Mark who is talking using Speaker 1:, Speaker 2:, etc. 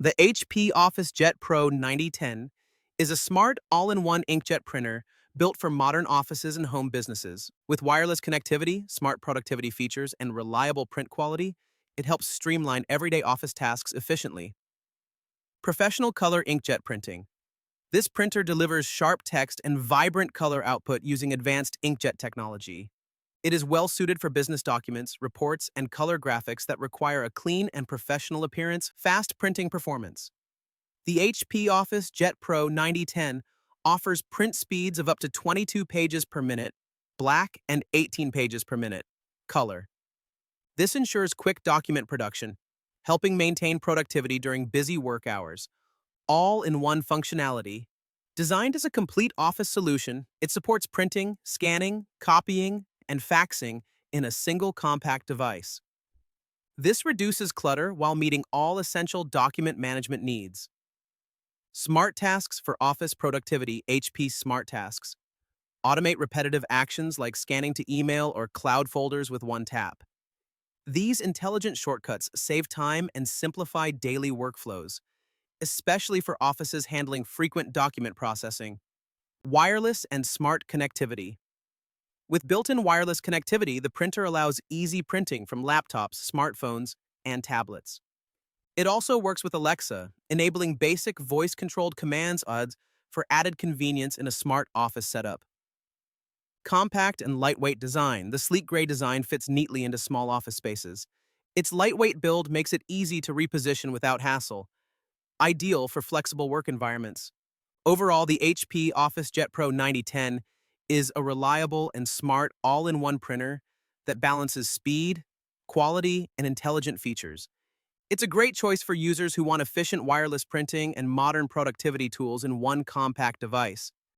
Speaker 1: The HP OfficeJet Pro 9010 is a smart, all-in-one inkjet printer built for modern offices and home businesses. With wireless connectivity, smart productivity features, and reliable print quality, it helps streamline everyday office tasks efficiently. Professional color inkjet printing. This printer delivers sharp text and vibrant color output using advanced inkjet technology. It is well suited for business documents, reports, and color graphics that require a clean and professional appearance, fast printing performance. The HP OfficeJet Pro 9010 offers print speeds of up to 22 pages per minute, black, and 18 pages per minute, color. This ensures quick document production, helping maintain productivity during busy work hours. All-in-one functionality. Designed as a complete office solution, it supports printing, scanning, copying, and faxing in a single compact device. This reduces clutter while meeting all essential document management needs. Smart Tasks for Office Productivity HP Smart Tasks. Automate repetitive actions like scanning to email or cloud folders with one tap. These intelligent shortcuts save time and simplify daily workflows, especially for offices handling frequent document processing. Wireless and smart connectivity. With built-in wireless connectivity, the printer allows easy printing from laptops, smartphones, and tablets. It also works with Alexa, enabling basic voice-controlled commands for added convenience in a smart office setup. Compact and lightweight design. The sleek gray design fits neatly into small office spaces. Its lightweight build makes it easy to reposition without hassle, ideal for flexible work environments. Overall, the HP OfficeJet Pro 9010 is a reliable and smart all-in-one printer that balances speed, quality, and intelligent features. It's a great choice for users who want efficient wireless printing and modern productivity tools in one compact device.